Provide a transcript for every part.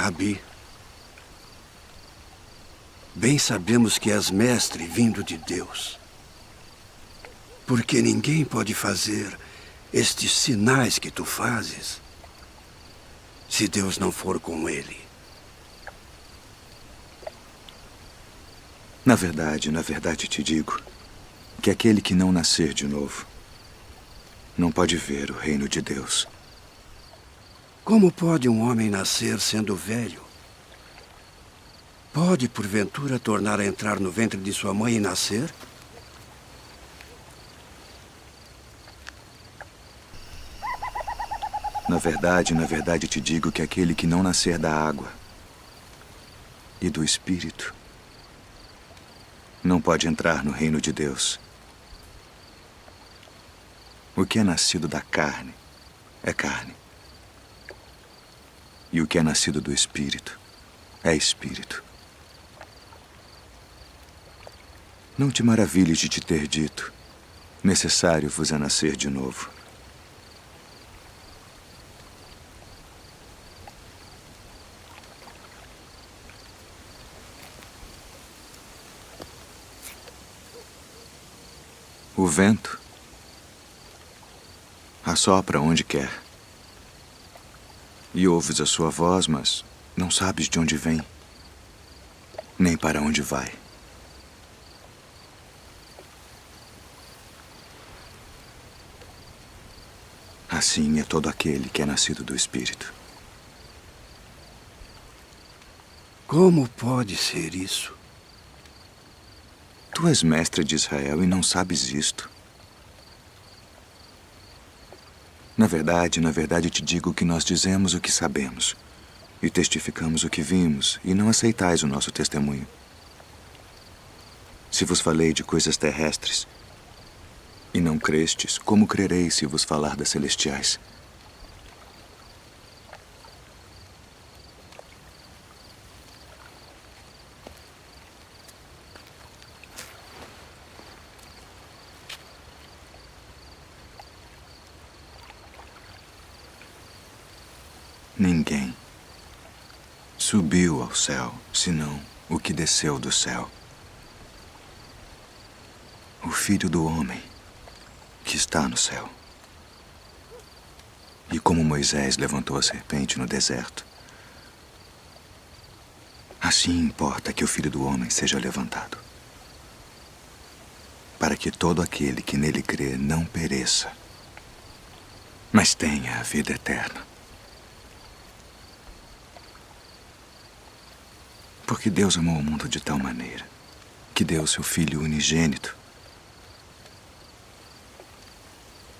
Rabi, bem sabemos que és mestre vindo de Deus. Porque ninguém pode fazer estes sinais que tu fazes se Deus não for com ele. Na verdade te digo que aquele que não nascer de novo não pode ver o reino de Deus. Como pode um homem nascer sendo velho? Pode, porventura, tornar a entrar no ventre de sua mãe e nascer? Na verdade te digo que aquele que não nascer da água e do Espírito não pode entrar no reino de Deus. O que é nascido da carne é carne. E o que é nascido do Espírito é Espírito. Não te maravilhes de te ter dito: necessário vos é nascer de novo. O vento assopra onde quer. E ouves a sua voz, mas não sabes de onde vem, nem para onde vai. Assim é todo aquele que é nascido do Espírito. Como pode ser isso? Tu és mestre de Israel e não sabes isto. Na verdade te digo que nós dizemos o que sabemos e testificamos o que vimos, e não aceitais o nosso testemunho. Se vos falei de coisas terrestres e não crestes, como crereis se vos falar das celestiais? Ninguém subiu ao céu, senão o que desceu do céu. O Filho do Homem que está no céu. E como Moisés levantou a serpente no deserto, assim importa que o Filho do Homem seja levantado, para que todo aquele que nele crê não pereça, mas tenha a vida eterna. Porque Deus amou o mundo de tal maneira que deu seu Filho unigênito,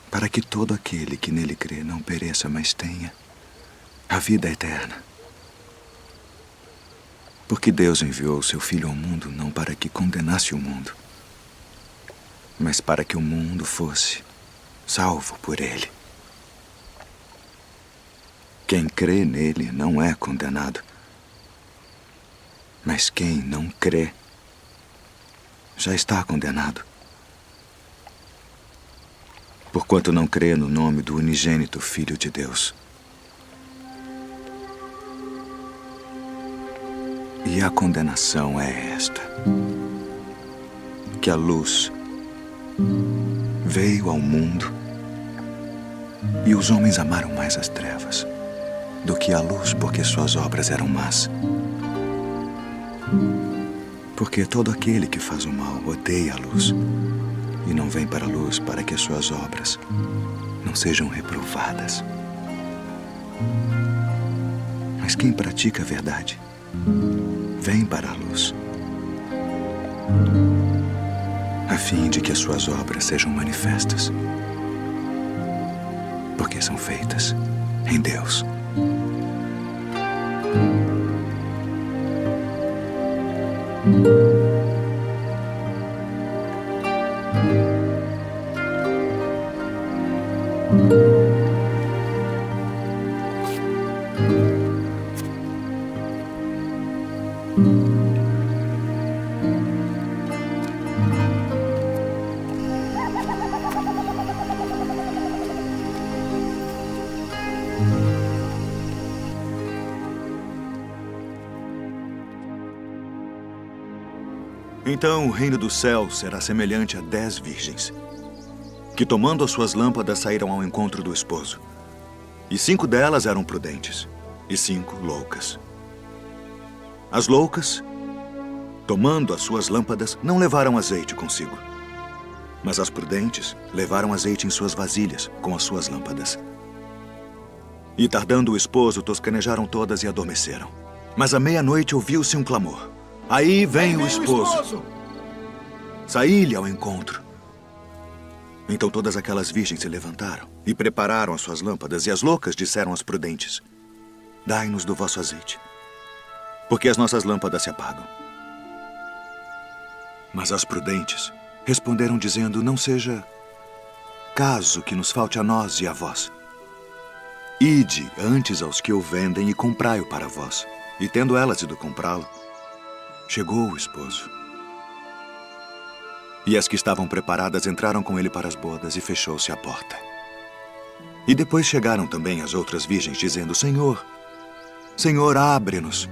para que todo aquele que nele crê não pereça, mas tenha a vida eterna. Porque Deus enviou seu Filho ao mundo não para que condenasse o mundo, mas para que o mundo fosse salvo por ele. Quem crê nele não é condenado, mas quem não crê já está condenado, porquanto não crê no nome do unigênito Filho de Deus. E a condenação é esta: que a luz veio ao mundo e os homens amaram mais as trevas do que a luz, porque suas obras eram más. Porque todo aquele que faz o mal odeia a luz e não vem para a luz, para que as suas obras não sejam reprovadas. Mas quem pratica a verdade vem para a luz, a fim de que as suas obras sejam manifestas, porque são feitas em Deus. Então o reino do céu será semelhante a 10 virgens, que tomando as suas lâmpadas saíram ao encontro do esposo. E 5 delas eram prudentes, e 5 loucas. As loucas, tomando as suas lâmpadas, não levaram azeite consigo. Mas as prudentes levaram azeite em suas vasilhas com as suas lâmpadas. E tardando o esposo, toscanejaram todas e adormeceram. Mas à meia-noite ouviu-se um clamor. Aí vem o esposo. Saí-lhe ao encontro. Então todas aquelas virgens se levantaram e prepararam as suas lâmpadas, e as loucas disseram às prudentes: dai-nos do vosso azeite, porque as nossas lâmpadas se apagam. Mas as prudentes responderam dizendo: não seja caso que nos falte a nós e a vós. Ide antes aos que o vendem e comprai-o para vós. E tendo elas ido comprá-lo, chegou o esposo. E as que estavam preparadas entraram com ele para as bodas, e fechou-se a porta. E depois chegaram também as outras virgens, dizendo: Senhor, Senhor, abre-nos.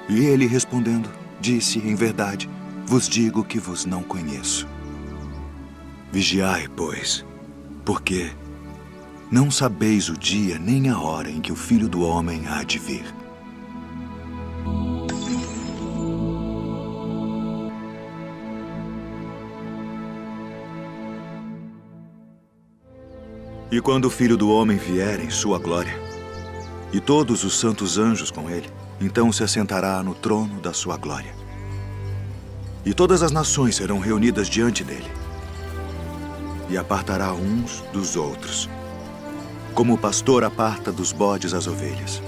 E ele, respondendo, disse: em verdade, vos digo que vos não conheço. Vigiai, pois, porque não sabeis o dia nem a hora em que o Filho do Homem há de vir. E quando o Filho do Homem vier em sua glória, e todos os santos anjos com ele, então se assentará no trono da sua glória. E todas as nações serão reunidas diante dele, e apartará uns dos outros, como o pastor aparta dos bodes as ovelhas.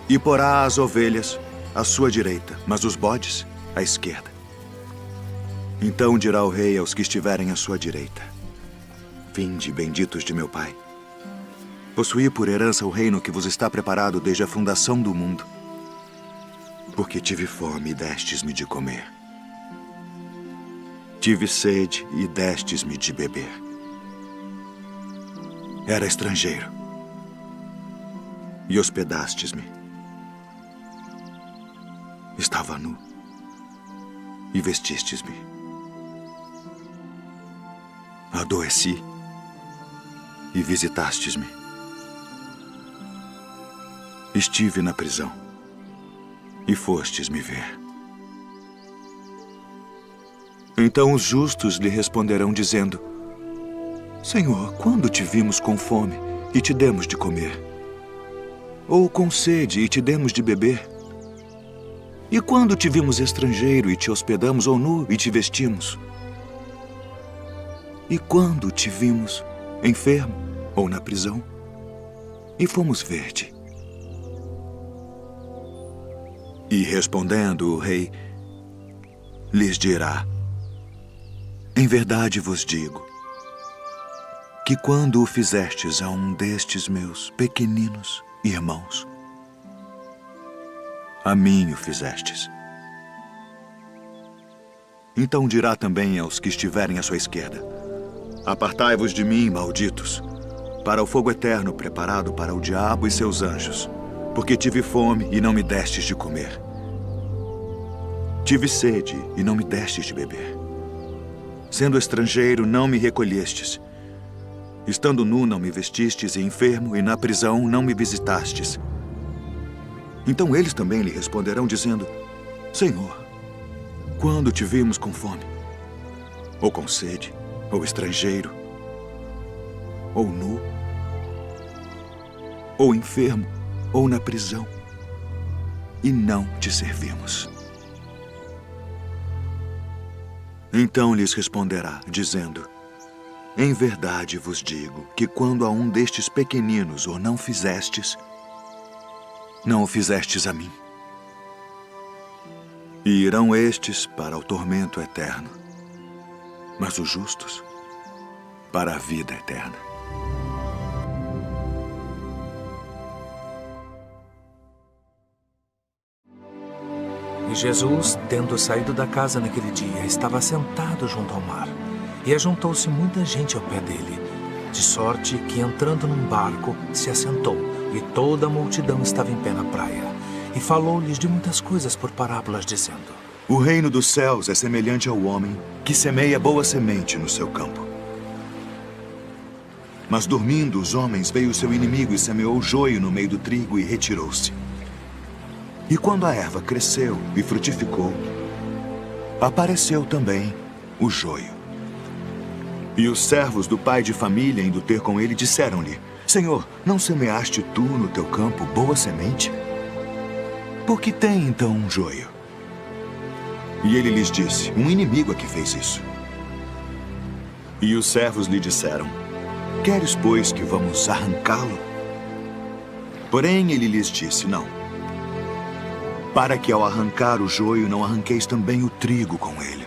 E porá as ovelhas à sua direita, mas os bodes à esquerda. Então dirá o rei aos que estiverem à sua direita: vinde, benditos de meu Pai. Possuí por herança o reino que vos está preparado desde a fundação do mundo. Porque tive fome e destes-me de comer. Tive sede e destes-me de beber. Era estrangeiro e hospedastes-me. Estava nu e vestistes-me. Adoeci e visitastes-me. Estive na prisão e fostes me ver. Então os justos lhe responderão dizendo: Senhor, quando te vimos com fome e te demos de comer? Ou com sede e te demos de beber? E quando te vimos estrangeiro e te hospedamos, ou nu e te vestimos? E quando te vimos enfermo ou na prisão e fomos ver-te? E respondendo o rei, lhes dirá: em verdade vos digo que quando o fizestes a um destes meus pequeninos irmãos, a mim o fizestes. Então dirá também aos que estiverem à sua esquerda: apartai-vos de mim, malditos, para o fogo eterno preparado para o diabo e seus anjos, porque tive fome e não me destes de comer. Tive sede e não me destes de beber. Sendo estrangeiro, não me recolhestes. Estando nu, não me vestistes, e enfermo, e na prisão, não me visitastes. Então eles também lhe responderão, dizendo: Senhor, quando te vimos com fome, ou com sede, ou estrangeiro, ou nu, ou enfermo, ou na prisão, e não te servimos? Então lhes responderá, dizendo: em verdade vos digo que quando a um destes pequeninos o não fizestes, não o fizestes a mim. E irão estes para o tormento eterno, mas os justos para a vida eterna. E Jesus, tendo saído da casa naquele dia, estava sentado junto ao mar. E ajuntou-se muita gente ao pé dele, de sorte que, entrando num barco, se assentou, e toda a multidão estava em pé na praia. E falou-lhes de muitas coisas por parábolas, dizendo: O reino dos céus é semelhante ao homem que semeia boa semente no seu campo. Mas dormindo os homens, veio o seu inimigo e semeou joio no meio do trigo e retirou-se. E quando a erva cresceu e frutificou, apareceu também o joio. E os servos do pai de família, indo ter com ele, disseram-lhe: Senhor, não semeaste tu no teu campo boa semente? Por que tem então um joio? E ele lhes disse: um inimigo é que fez isso. E os servos lhe disseram: queres, pois, que vamos arrancá-lo? Porém ele lhes disse: não, para que ao arrancar o joio não arranqueis também o trigo com ele.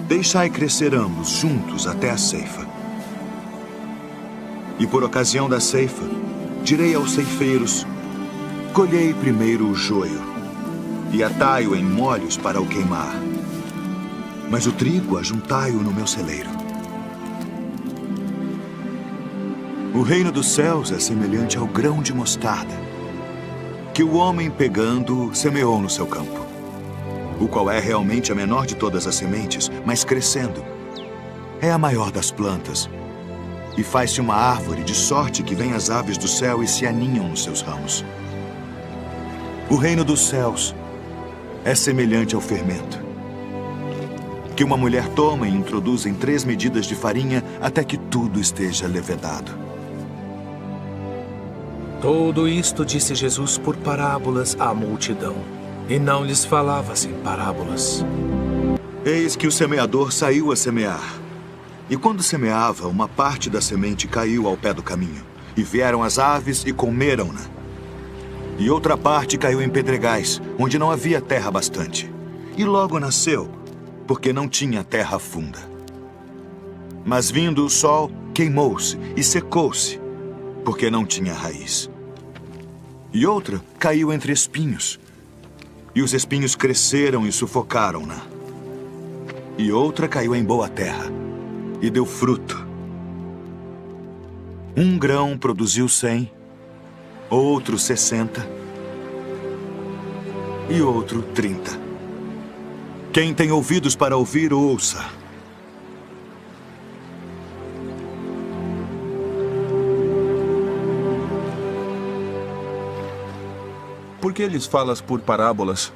Deixai crescer ambos juntos até a ceifa. E por ocasião da ceifa, direi aos ceifeiros: colhei primeiro o joio e atai-o em molhos para o queimar, mas o trigo ajuntai-o no meu celeiro. O reino dos céus é semelhante ao grão de mostarda, que o homem pegando semeou no seu campo, o qual é realmente a menor de todas as sementes, mas crescendo é a maior das plantas, e faz-se uma árvore de sorte que vêm as aves do céu e se aninham nos seus ramos. O reino dos céus é semelhante ao fermento, que uma mulher toma e introduz em 3 medidas de farinha até que tudo esteja levedado. Tudo isto disse Jesus por parábolas à multidão, e não lhes falava sem parábolas. Eis que o semeador saiu a semear. E quando semeava, uma parte da semente caiu ao pé do caminho, e vieram as aves e comeram-na. E outra parte caiu em pedregais, onde não havia terra bastante. E logo nasceu, porque não tinha terra funda. Mas vindo o sol, queimou-se e secou-se, porque não tinha raiz. E outra caiu entre espinhos, e os espinhos cresceram e sufocaram-na. E outra caiu em boa terra, e deu fruto. Um grão produziu 100, outro 60, e outro 30. Quem tem ouvidos para ouvir, ouça. Por que lhes falas por parábolas?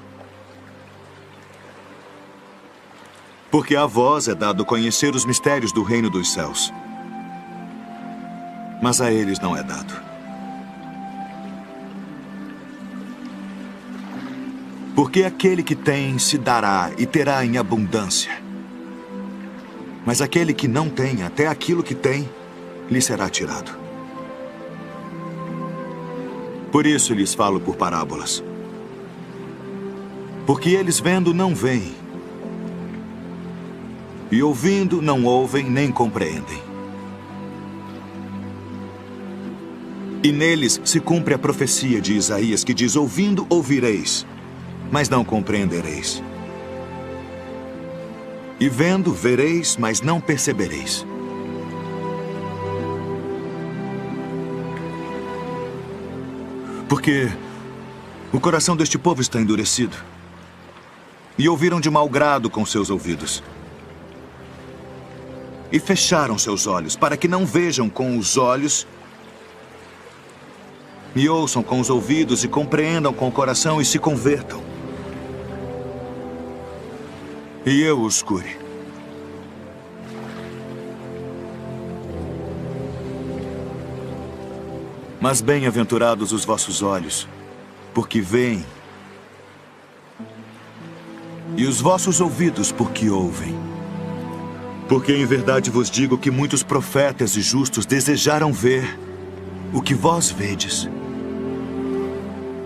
Porque a vós é dado conhecer os mistérios do reino dos céus, mas a eles não é dado. Porque aquele que tem se dará e terá em abundância, mas aquele que não tem, até aquilo que tem, lhe será tirado. Por isso lhes falo por parábolas. Porque eles vendo não veem, e ouvindo não ouvem nem compreendem. E neles se cumpre a profecia de Isaías que diz: ouvindo ouvireis, mas não compreendereis. E vendo vereis, mas não percebereis. Porque o coração deste povo está endurecido, e ouviram de mau grado com seus ouvidos, e fecharam seus olhos, para que não vejam com os olhos, e ouçam com os ouvidos, e compreendam com o coração, e se convertam, e eu os cure. Mas bem-aventurados os vossos olhos, porque veem, e os vossos ouvidos, porque ouvem. Porque em verdade vos digo que muitos profetas e justos desejaram ver o que vós vedes,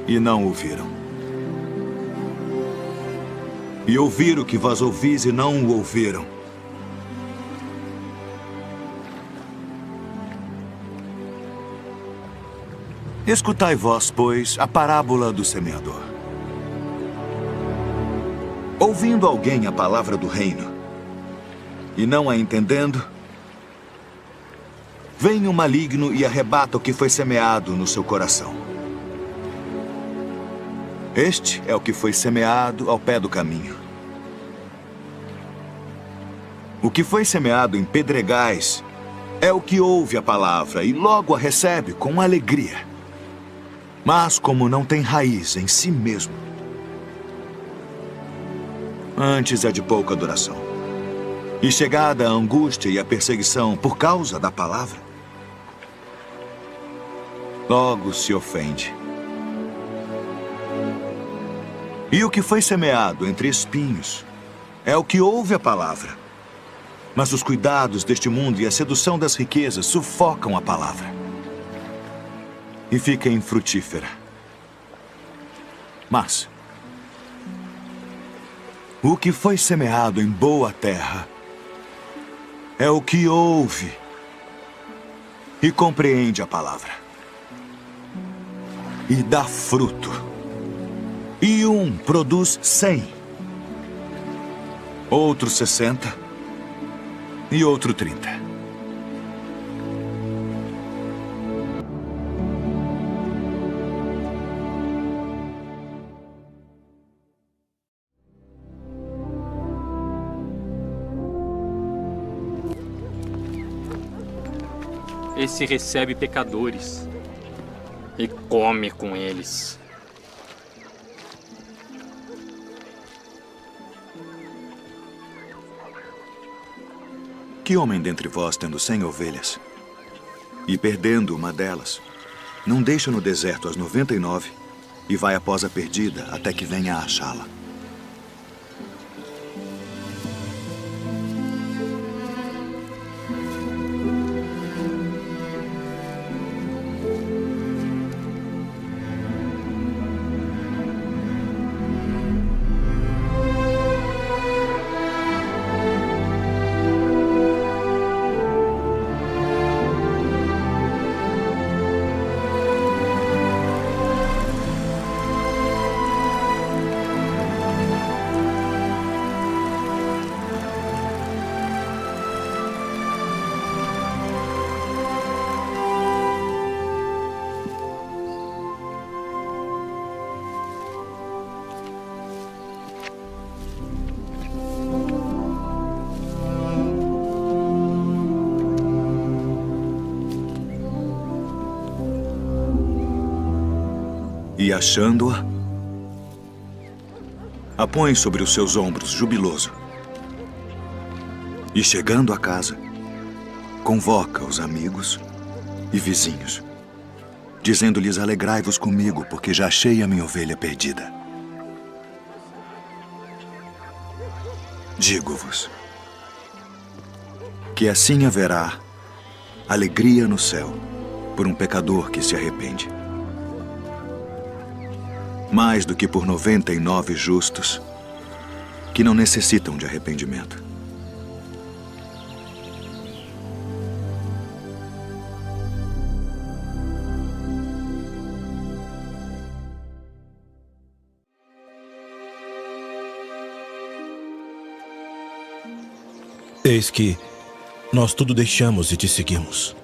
e não ouviram. E ouvir o que vós ouvis e não o ouviram. Escutai vós, pois, a parábola do semeador. Ouvindo alguém a palavra do reino, e não a entendendo, vem o maligno e arrebata o que foi semeado no seu coração. Este é o que foi semeado ao pé do caminho. O que foi semeado em pedregais é o que ouve a palavra e logo a recebe com alegria. Mas como não tem raiz em si mesmo, antes é de pouca duração. E chegada a angústia e a perseguição por causa da palavra, logo se ofende. E o que foi semeado entre espinhos é o que ouve a palavra. Mas os cuidados deste mundo e a sedução das riquezas sufocam a palavra e fica infrutífera. Mas o que foi semeado em boa terra é o que ouve e compreende a palavra e dá fruto. E um produz 100, outro 60 e outro 30. Esse recebe pecadores e come com eles. Que homem dentre vós, tendo 100 ovelhas, e perdendo uma delas, não deixa no deserto as 99 e vai após a perdida até que venha a achá-la? E achando-a, a põe sobre os seus ombros, jubiloso. E chegando a casa, convoca os amigos e vizinhos, dizendo-lhes: alegrai-vos comigo, porque já achei a minha ovelha perdida. Digo-vos que assim haverá alegria no céu por um pecador que se arrepende, mais do que por 99 justos que não necessitam de arrependimento. Eis que nós tudo deixamos e te seguimos.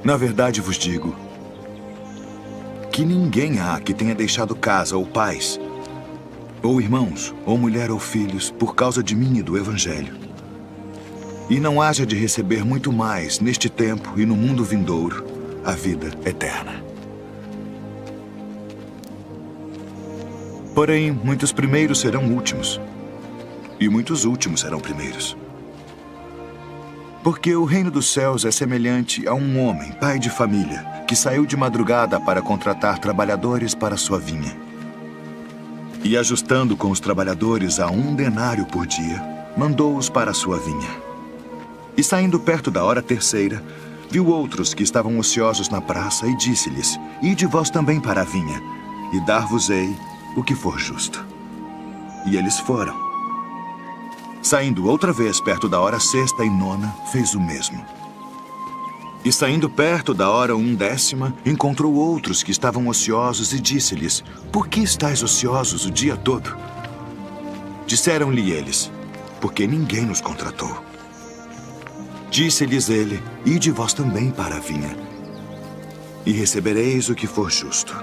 Na verdade vos digo que ninguém há que tenha deixado casa ou pais, ou irmãos, ou mulher ou filhos, por causa de mim e do Evangelho, e não haja de receber muito mais neste tempo e no mundo vindouro a vida eterna. Porém, muitos primeiros serão últimos, e muitos últimos serão primeiros. Porque o reino dos céus é semelhante a um homem, pai de família, que saiu de madrugada para contratar trabalhadores para sua vinha. E ajustando com os trabalhadores a 1 denário por dia, mandou-os para a sua vinha. E saindo perto da hora terceira, viu outros que estavam ociosos na praça e disse-lhes: ide vós também para a vinha, e dar-vos-ei o que for justo. E eles foram. Saindo outra vez perto da hora sexta e nona, fez o mesmo. E saindo perto da hora 1/10, encontrou outros que estavam ociosos e disse-lhes: por que estáis ociosos o dia todo? Disseram-lhe eles: porque ninguém nos contratou. Disse-lhes ele: ide vós também para a vinha. e recebereis o que for justo.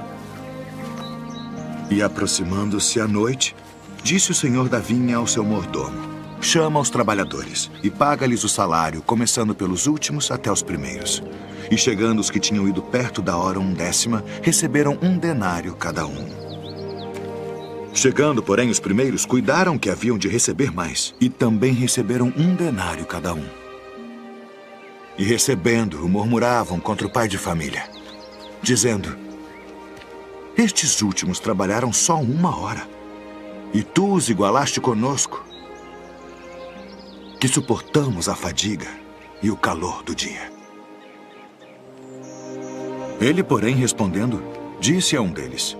E aproximando-se a noite, disse o senhor da vinha ao seu mordomo: chama os trabalhadores e paga-lhes o salário, começando pelos últimos até os primeiros. E chegando os que tinham ido perto da hora 1/10, receberam 1 denário cada um. Chegando, porém, os primeiros, cuidaram que haviam de receber mais, e também receberam 1 denário cada um. E recebendo-o, murmuravam contra o pai de família, dizendo: estes últimos trabalharam só 1 hora, e tu os igualaste conosco, que suportamos a fadiga e o calor do dia. Ele, porém, respondendo, disse a um deles: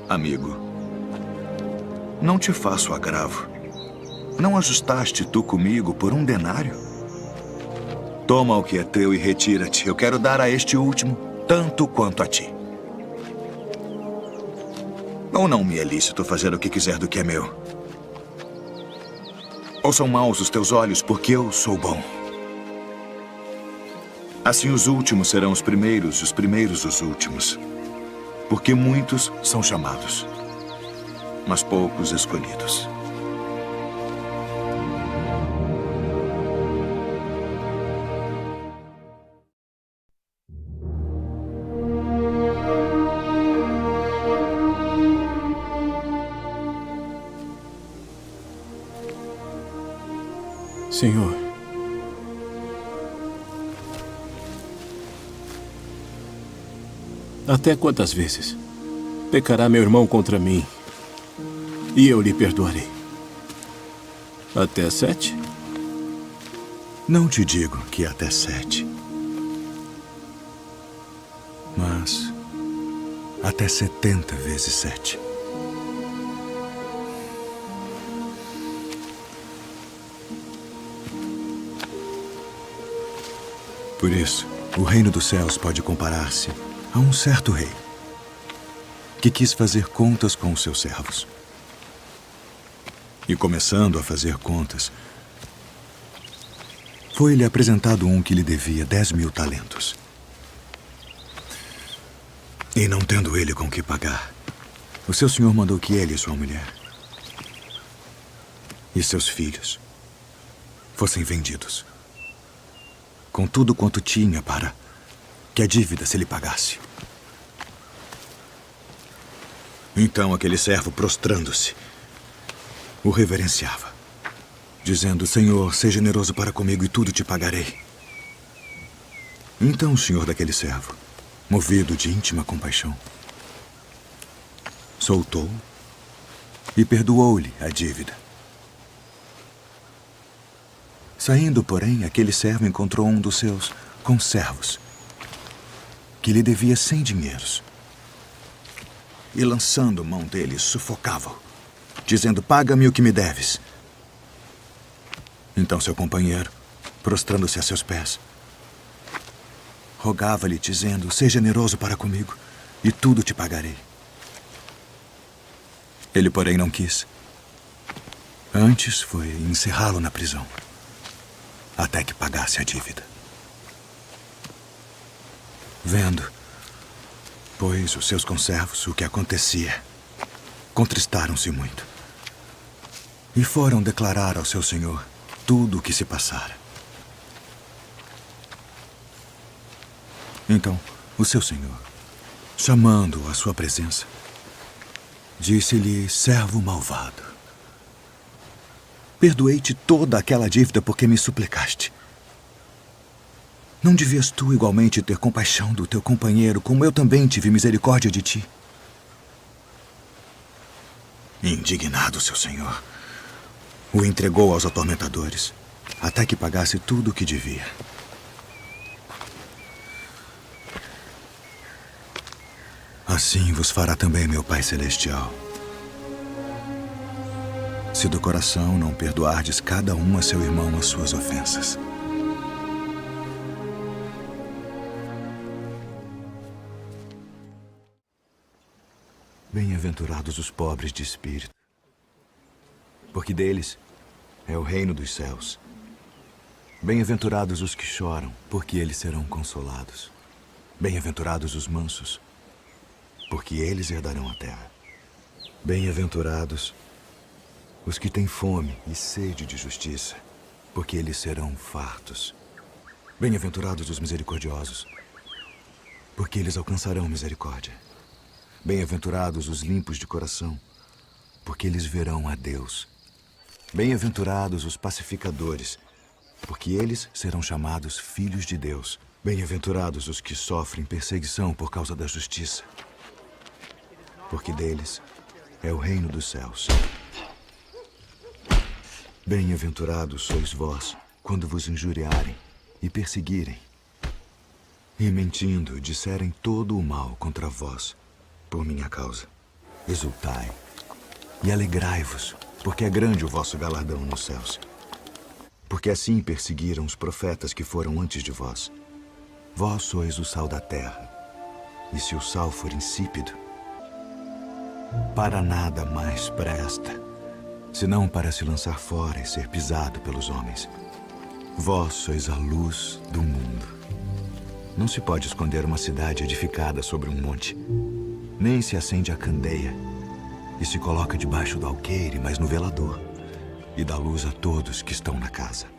amigo, não te faço agravo. Não ajustaste tu comigo por 1 denário? Toma o que é teu e retira-te. Eu quero dar a este último tanto quanto a ti. Ou não me é lícito fazer o que quiser do que é meu? Ou são maus os teus olhos porque eu sou bom? Assim os últimos serão os primeiros e os primeiros os últimos. Porque muitos são chamados, mas poucos escolhidos. Senhor, até quantas vezes pecará meu irmão contra mim e eu lhe perdoarei? Até 7? Não te digo que até 7. Mas até 70 vezes 7. Por isso, o reino dos céus pode comparar-se a um certo rei que quis fazer contas com os seus servos. E começando a fazer contas, foi-lhe apresentado um que lhe devia 10.000 talentos. E não tendo ele com que pagar, o seu senhor mandou que ele e sua mulher e seus filhos fossem vendidos, com tudo quanto tinha, para que a dívida se lhe pagasse. Então aquele servo, prostrando-se, o reverenciava, dizendo: Senhor, seja generoso para comigo e tudo te pagarei. Então o senhor daquele servo, movido de íntima compaixão, soltou e perdoou-lhe a dívida. Saindo, porém, aquele servo encontrou um dos seus conservos, que lhe devia 100 dinheiros. E lançando mão dele, sufocava-o, dizendo: paga-me o que me deves. Então seu companheiro, prostrando-se a seus pés, rogava-lhe, dizendo: seja generoso para comigo e tudo te pagarei. Ele, porém, não quis. Antes foi encerrá-lo na prisão, até que pagasse a dívida. Vendo, pois, os seus conservos o que acontecia, contristaram-se muito e foram declarar ao seu senhor tudo o que se passara. Então, o seu senhor, chamando-o à sua presença, disse-lhe: servo malvado, perdoei-te toda aquela dívida porque me suplicaste. Não devias tu igualmente ter compaixão do teu companheiro, como eu também tive misericórdia de ti? Indignado, seu senhor o entregou aos atormentadores, até que pagasse tudo o que devia. Assim vos fará também meu Pai Celestial, se do coração não perdoardes cada um a seu irmão as suas ofensas. Bem-aventurados os pobres de espírito, porque deles é o reino dos céus. Bem-aventurados os que choram, porque eles serão consolados. Bem-aventurados os mansos, porque eles herdarão a terra. Bem-aventurados os que têm fome e sede de justiça, porque eles serão fartos. Bem-aventurados os misericordiosos, porque eles alcançarão misericórdia. Bem-aventurados os limpos de coração, porque eles verão a Deus. Bem-aventurados os pacificadores, porque eles serão chamados filhos de Deus. Bem-aventurados os que sofrem perseguição por causa da justiça, porque deles é o reino dos céus. Bem-aventurados sois vós, quando vos injuriarem e perseguirem, e mentindo disserem todo o mal contra vós, por minha causa. Exultai e alegrai-vos, porque é grande o vosso galardão nos céus. Porque assim perseguiram os profetas que foram antes de vós. Vós sois o sal da terra, e se o sal for insípido, para nada mais presta, senão para se lançar fora e ser pisado pelos homens. Vós sois a luz do mundo. Não se pode esconder uma cidade edificada sobre um monte, nem se acende a candeia e se coloca debaixo do alqueire, mas no velador, e dá luz a todos que estão na casa.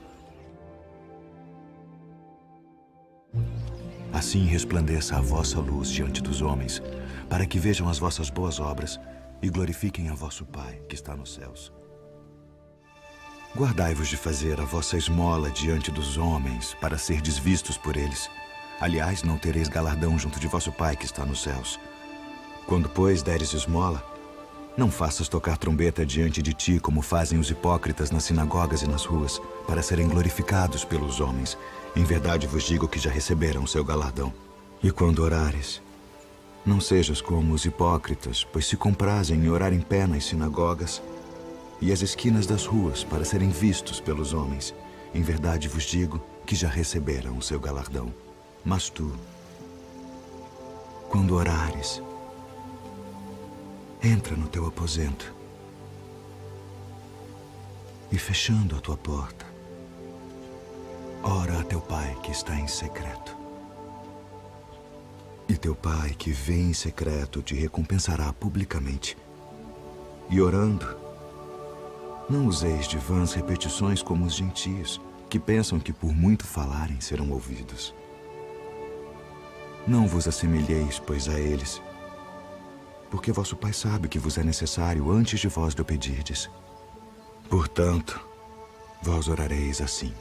Assim resplandeça a vossa luz diante dos homens, para que vejam as vossas boas obras e glorifiquem a vosso Pai que está nos céus. Guardai-vos de fazer a vossa esmola diante dos homens, para serdes vistos por eles. Aliás, não tereis galardão junto de vosso Pai que está nos céus. Quando, pois, deres esmola, não faças tocar trombeta diante de ti, como fazem os hipócritas nas sinagogas e nas ruas, para serem glorificados pelos homens. Em verdade vos digo que já receberam o seu galardão. E quando orares, não sejas como os hipócritas, pois se comprazem em orar em pé nas sinagogas e as esquinas das ruas, para serem vistos pelos homens. Em verdade vos digo que já receberam o seu galardão. Mas tu, quando orares, entra no teu aposento e, fechando a tua porta, ora a teu Pai que está em secreto. E teu Pai que vê em secreto te recompensará publicamente. E orando, não useis de vãs repetições como os gentios, que pensam que por muito falarem serão ouvidos. Não vos assemelheis, pois, a eles, porque vosso Pai sabe que vos é necessário antes de vós lhe pedirdes. Portanto, vós orareis assim: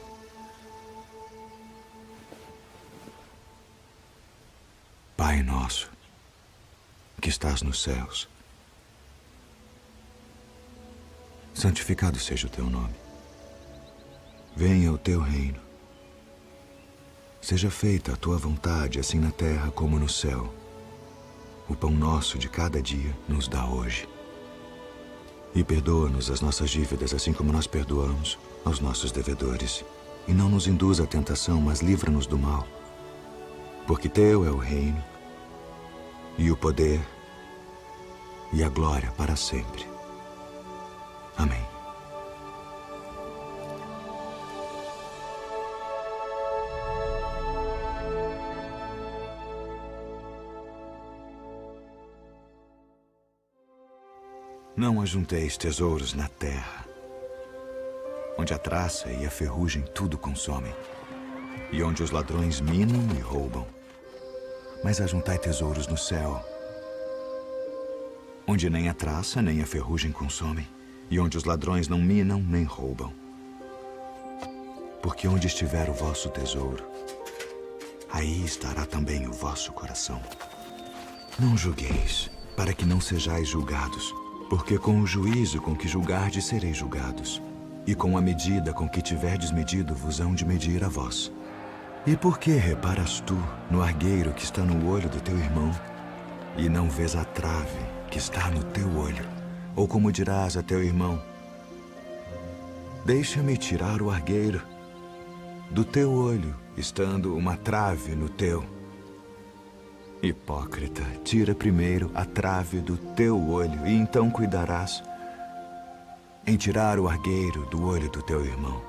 Pai nosso, que estás nos céus, santificado seja o teu nome. Venha o teu reino. Seja feita a tua vontade, assim na terra como no céu. O pão nosso de cada dia nos dá hoje. E perdoa-nos as nossas dívidas, assim como nós perdoamos aos nossos devedores. E não nos induza à tentação, mas livra-nos do mal. Porque teu é o reino, e o poder, e a glória para sempre. Amém. Não ajunteis tesouros na terra, onde a traça e a ferrugem tudo consomem, e onde os ladrões minam e roubam. Mas ajuntai tesouros no céu, onde nem a traça nem a ferrugem consomem, e onde os ladrões não minam nem roubam. Porque onde estiver o vosso tesouro, aí estará também o vosso coração. Não julgueis, para que não sejais julgados, porque com o juízo com que julgardes sereis julgados, e com a medida com que tiverdes medido vos hão de medir a vós. E por que reparas tu no argueiro que está no olho do teu irmão, e não vês a trave que está no teu olho? Ou como dirás a teu irmão: deixa-me tirar o argueiro do teu olho, estando uma trave no teu? Hipócrita, tira primeiro a trave do teu olho, e então cuidarás em tirar o argueiro do olho do teu irmão.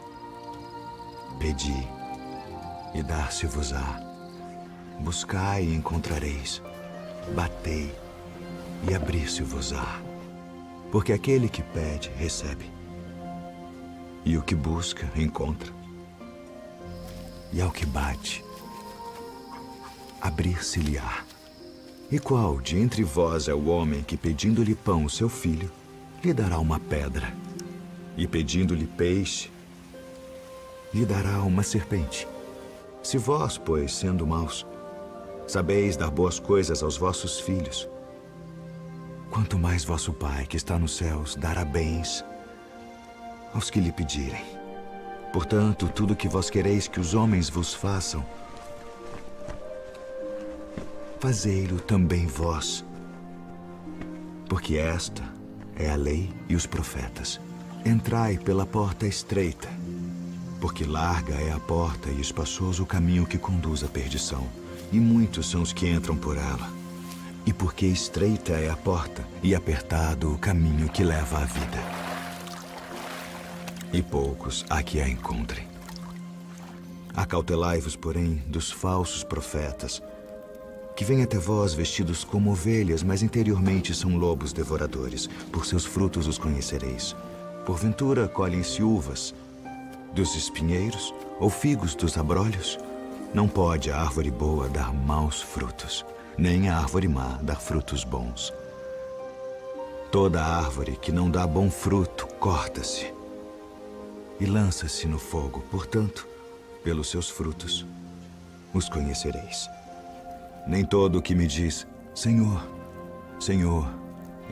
Pedi, e dar-se-vos-á. Buscai e encontrareis. Batei e abrir-se-vos-á. Porque aquele que pede, recebe. E o que busca, encontra. E ao que bate, abrir-se-lhe-á. E qual de entre vós é o homem que, pedindo-lhe pão o seu filho, lhe dará uma pedra? E pedindo-lhe peixe, lhe dará uma serpente? Se vós, pois, sendo maus, sabeis dar boas coisas aos vossos filhos, quanto mais vosso Pai, que está nos céus, dará bens aos que lhe pedirem. Portanto, tudo que vós quereis que os homens vos façam, fazei-lo também vós. Porque esta é a lei e os profetas. Entrai pela porta estreita, porque larga é a porta e espaçoso o caminho que conduz à perdição, e muitos são os que entram por ela. E porque estreita é a porta e apertado o caminho que leva à vida, e poucos há que a encontrem. Acautelai-vos, porém, dos falsos profetas, que vêm até vós vestidos como ovelhas, mas interiormente são lobos devoradores. Por seus frutos os conhecereis. Porventura colhem-se uvas dos espinheiros ou figos dos abrolhos? Não pode a árvore boa dar maus frutos, nem a árvore má dar frutos bons. Toda árvore que não dá bom fruto corta-se e lança-se no fogo. Portanto, pelos seus frutos os conhecereis. Nem todo o que me diz, Senhor, Senhor,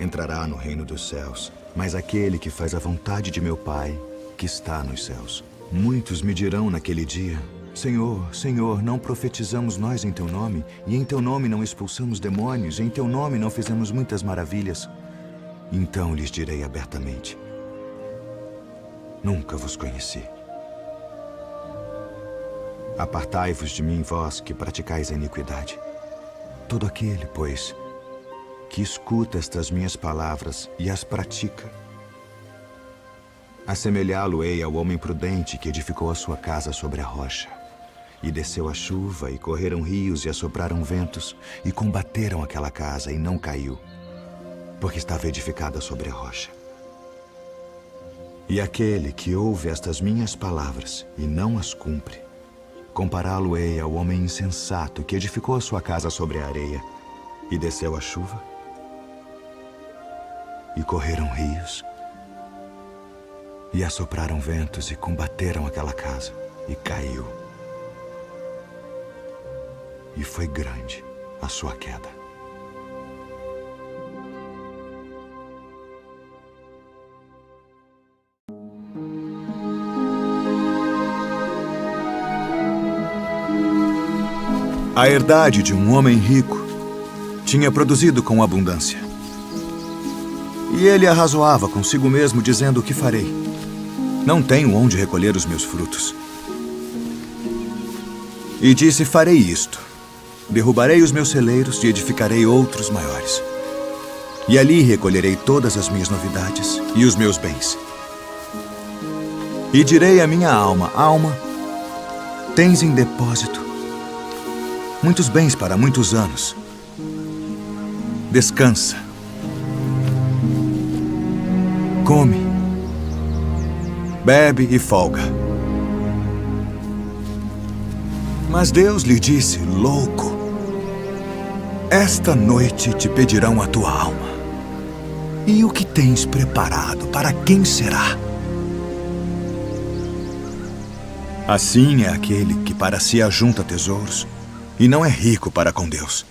entrará no reino dos céus, mas aquele que faz a vontade de meu Pai, que está nos céus. Muitos me dirão naquele dia, Senhor, Senhor, não profetizamos nós em teu nome, e em teu nome não expulsamos demônios, e em teu nome não fizemos muitas maravilhas? Então lhes direi abertamente, nunca vos conheci. Apartai-vos de mim, vós que praticais a iniquidade. Todo aquele, pois, que escuta estas minhas palavras e as pratica, assemelhá-lo-ei ao homem prudente que edificou a sua casa sobre a rocha. E desceu a chuva, e correram rios, e assopraram ventos, e combateram aquela casa, e não caiu, porque estava edificada sobre a rocha. E aquele que ouve estas minhas palavras e não as cumpre, compará-lo-ei ao homem insensato que edificou a sua casa sobre a areia, e desceu a chuva, e correram rios, e assopraram ventos, e combateram aquela casa, e caiu. E foi grande a sua queda. A herdade de um homem rico tinha produzido com abundância. E ele arrazoava consigo mesmo, dizendo: o que farei? Não tenho onde recolher os meus frutos. E disse: farei isto. Derrubarei os meus celeiros e edificarei outros maiores. E ali recolherei todas as minhas novidades e os meus bens. E direi à minha alma: alma, tens em depósito muitos bens para muitos anos. Descansa. Come. Bebe e folga. Mas Deus lhe disse: louco, esta noite te pedirão a tua alma. E o que tens preparado, para quem será? Assim é aquele que para si ajunta tesouros e não é rico para com Deus.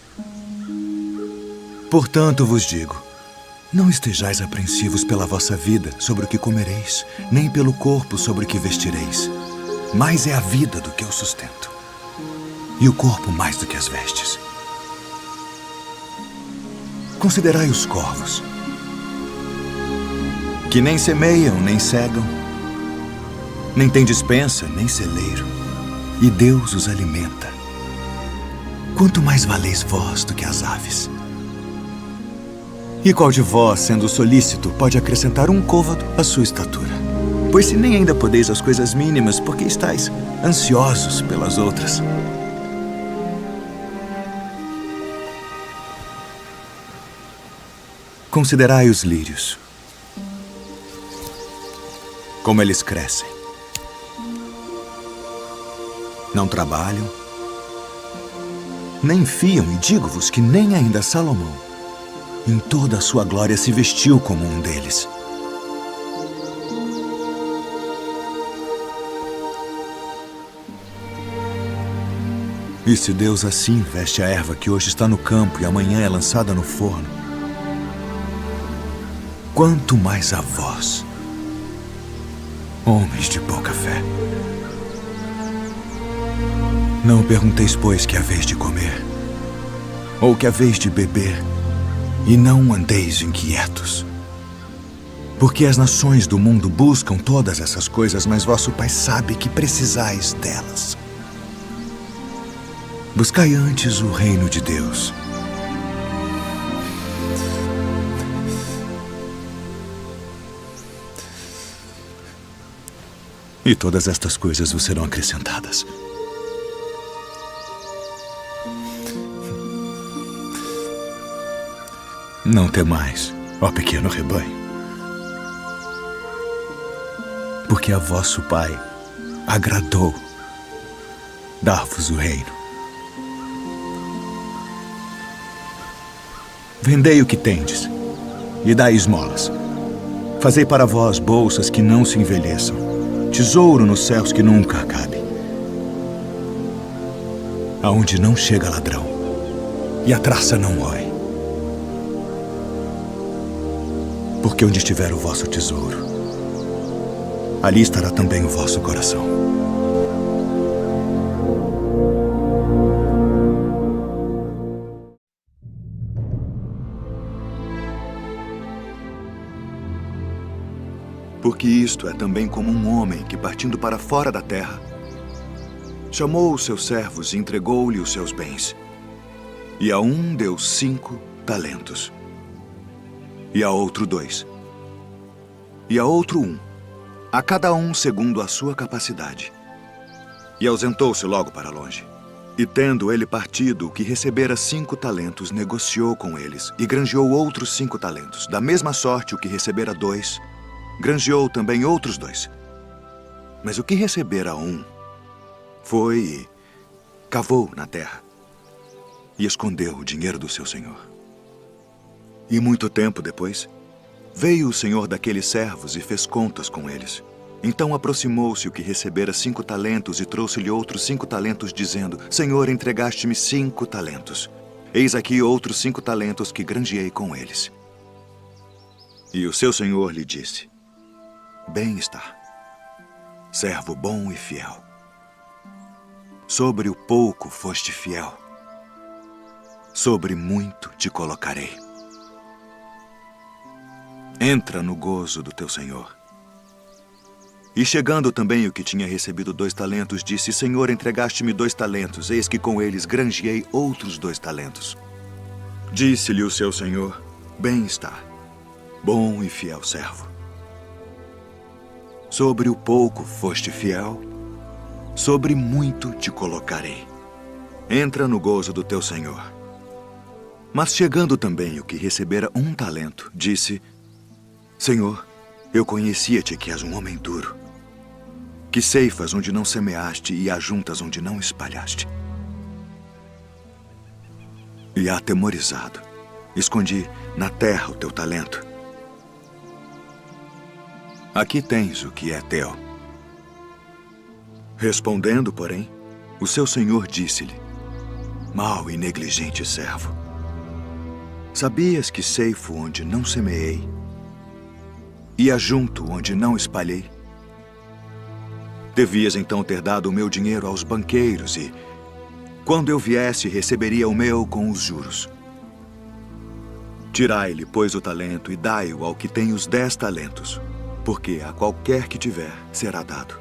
Portanto vos digo, não estejais apreensivos pela vossa vida sobre o que comereis, nem pelo corpo sobre o que vestireis. Mais é a vida do que o sustento, e o corpo mais do que as vestes. Considerai os corvos, que nem semeiam, nem cegam, nem têm despensa, nem celeiro, e Deus os alimenta. Quanto mais valeis vós do que as aves? E qual de vós, sendo solícito, pode acrescentar um côvado à sua estatura? Pois se nem ainda podeis as coisas mínimas, por que estáis ansiosos pelas outras? Considerai os lírios. Como eles crescem. Não trabalham, nem fiam, e digo-vos que nem ainda Salomão, em toda a sua glória, se vestiu como um deles. E se Deus assim veste a erva que hoje está no campo e amanhã é lançada no forno, quanto mais a vós, homens de pouca fé. Não pergunteis, pois, que haveis de comer, ou que haveis de beber, e não andeis inquietos. Porque as nações do mundo buscam todas essas coisas, mas vosso Pai sabe que precisais delas. Buscai antes o reino de Deus. E todas estas coisas vos serão acrescentadas. Não temais, ó pequeno rebanho, porque a vosso Pai agradou dar-vos o reino. Vendei o que tendes e dai esmolas. Fazei para vós bolsas que não se envelheçam, tesouro nos céus que nunca acabe, aonde não chega ladrão e a traça não rói. Porque onde estiver o vosso tesouro, ali estará também o vosso coração. Porque isto é também como um homem que, partindo para fora da terra, chamou os seus servos e entregou-lhe os seus bens. E a um deu 5 talentos, e a outro 2, e a outro 1, a cada um segundo a sua capacidade. E ausentou-se logo para longe. E tendo ele partido, o que recebera 5 talentos, negociou com eles, e granjeou outros 5 talentos. Da mesma sorte, o que recebera 2, granjeou também outros 2. Mas o que recebera 1, foi e cavou na terra, e escondeu o dinheiro do seu senhor. E muito tempo depois, veio o senhor daqueles servos e fez contas com eles. Então aproximou-se o que recebera 5 talentos e trouxe-lhe outros 5 talentos, dizendo: Senhor, entregaste-me 5 talentos. Eis aqui outros 5 talentos que granjeei com eles. E o seu senhor lhe disse: Bem está, servo bom e fiel. Sobre o pouco foste fiel, sobre muito te colocarei. Entra no gozo do teu senhor. E chegando também o que tinha recebido 2 talentos, disse: Senhor, entregaste-me 2 talentos, eis que com eles granjeei outros 2 talentos. Disse-lhe o seu senhor: Bem está, bom e fiel servo. Sobre o pouco foste fiel, sobre muito te colocarei. Entra no gozo do teu senhor. Mas chegando também o que recebera 1 talento, disse: Senhor, eu conhecia-te que és um homem duro, que ceifas onde não semeaste e ajuntas onde não espalhaste. E atemorizado, escondi na terra o teu talento. Aqui tens o que é teu. Respondendo, porém, o seu senhor disse-lhe: Mau e negligente servo, sabias que ceifo onde não semeei e ajunto onde não espalhei? Devias então ter dado o meu dinheiro aos banqueiros e, quando eu viesse, receberia o meu com os juros. Tirai-lhe, pois, o talento e dai-o ao que tem os 10 talentos, porque a qualquer que tiver será dado,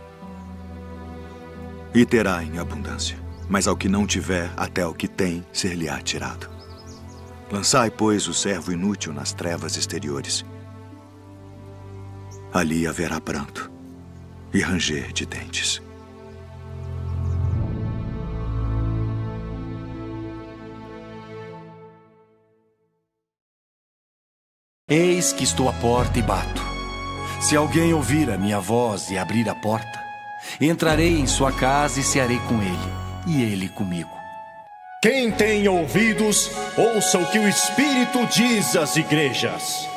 e terá em abundância. Mas ao que não tiver, até o que tem ser-lhe-á tirado. Lançai, pois, o servo inútil nas trevas exteriores. Ali haverá pranto e ranger de dentes. Eis que estou à porta e bato. Se alguém ouvir a minha voz e abrir a porta, entrarei em sua casa e cearei com ele, e ele comigo. Quem tem ouvidos, ouça o que o Espírito diz às igrejas.